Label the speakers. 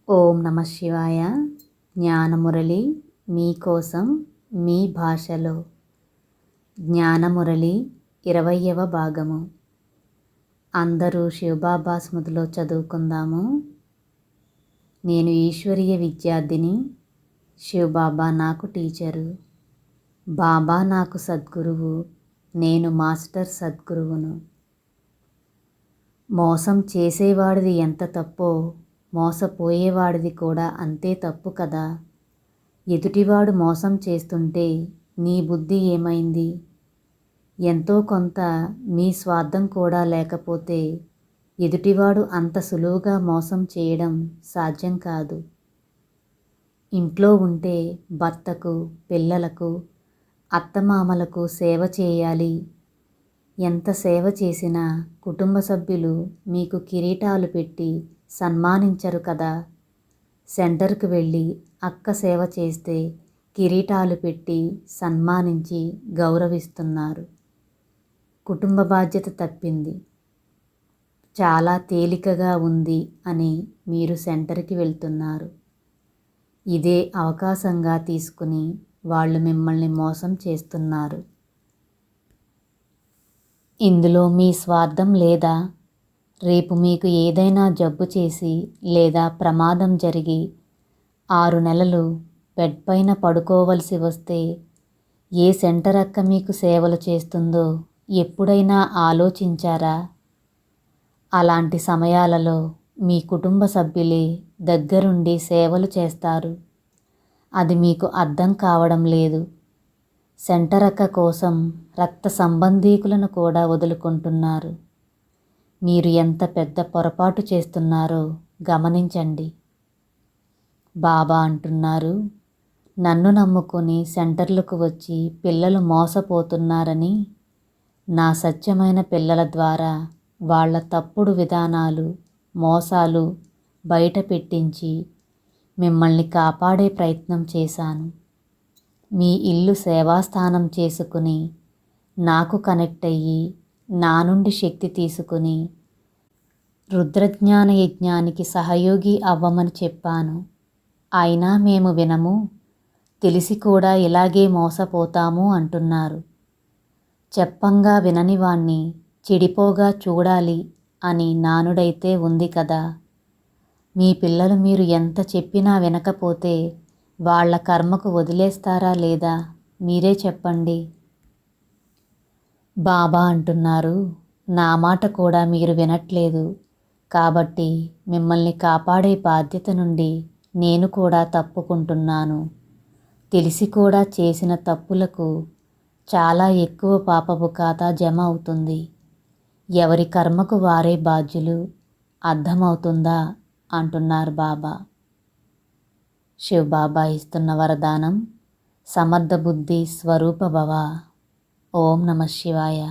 Speaker 1: ఓం నమ శివాయ. జ్ఞానమురళి మీకోసం మీ భాషలో. జ్ఞానమురళి 20వ భాగము. అందరూ శివబాబా స్మృతిలో చదువుకుందాము. నేను ఈశ్వరీయ విద్యార్థిని. శివబాబా నాకు టీచరు. బాబా నాకు సద్గురువు. నేను మాస్టర్ సద్గురువును. మోసం చేసేవాడిది ఎంత తప్పో మోసపోయేవాడిది కూడా అంతే తప్పు కదా. ఎదుటివాడు మోసం చేస్తుంటే నీ బుద్ధి ఏమైంది? ఎంతో కొంత మీ స్వార్థం కూడా లేకపోతే ఎదుటివాడు అంత సులువుగా మోసం చేయడం సాధ్యం కాదు. ఇంట్లో ఉంటే భర్తకు, పిల్లలకు, అత్తమామలకు సేవ చేయాలి. ఎంత సేవ చేసినా కుటుంబ సభ్యులు మీకు కిరీటాలు పెట్టి సన్మానించరు కదా. సెంటర్కు వెళ్ళి అక్క సేవ చేస్తే కిరీటాలు పెట్టి సన్మానించి గౌరవిస్తున్నారు. కుటుంబ బాధ్యత తప్పింది, చాలా తేలికగా ఉంది అని మీరు సెంటర్కి వెళ్తున్నారు. ఇదే అవకాశంగా తీసుకుని వాళ్ళు మిమ్మల్ని మోసం చేస్తున్నారు. ఇందులో మీ స్వార్థం లేదా? రేపు మీకు ఏదైనా జబ్బు చేసి లేదా ప్రమాదం జరిగి 6 నెలలు బెడ్ పైన పడుకోవలసి వస్తే ఏ సెంటర్ అక్క మీకు సేవలు చేస్తుందో ఎప్పుడైనా ఆలోచించారా? అలాంటి సమయాలలో మీ కుటుంబ సభ్యులే దగ్గరుండి సేవలు చేస్తారు. అది మీకు అర్థం కావడం లేదు. సెంటర్ అక్క కోసం రక్త సంబంధీకులను కూడా వదులుకుంటున్నారు. మీరు ఎంత పెద్ద పొరపాటు చేస్తున్నారో గమనించండి. బాబా అంటున్నారు, నన్ను నమ్ముకొని సెంటర్లకు వచ్చి పిల్లలు మోసపోతున్నారని. నా సత్యమైన పిల్లల ద్వారా వాళ్ళ తప్పుడు విధానాలు, మోసాలు బయట పెట్టించి మిమ్మల్ని కాపాడే ప్రయత్నం చేశాను. మీ ఇల్లు సేవాస్థానం చేసుకుని నాకు కనెక్ట్ అయ్యి నా నుండి శక్తి తీసుకుని రుద్రజ్ఞాన యజ్ఞానికి సహయోగి అవ్వమని చెప్పాను. అయినా మేము వినము, తెలిసి కూడా ఇలాగే మోసపోతాము అంటున్నారు. చెప్పంగా వినని వాణ్ణి చెడిపోగా చూడాలి అని నానుడైతే ఉంది కదా. మీ పిల్లలు మీరు ఎంత చెప్పినా వినకపోతే వాళ్ళ కర్మకు వదిలేస్తారా లేదా మీరే చెప్పండి. బాబా అంటున్నారు, నా మాట కూడా మీరు వినట్లేదు కాబట్టి మిమ్మల్ని కాపాడే బాధ్యత నుండి నేను కూడా తప్పుకుంటున్నాను. తెలిసి కూడా చేసిన తప్పులకు చాలా ఎక్కువ పాపపు ఖాతా జమ అవుతుంది. ఎవరి కర్మకు వారే బాధ్యులు. అర్థమవుతుందా అంటున్నారు బాబా. శివబాబా ఇస్తున్న వరదానం, సమర్థ బుద్ధి స్వరూప భవ. ఓం నమ శివాయ.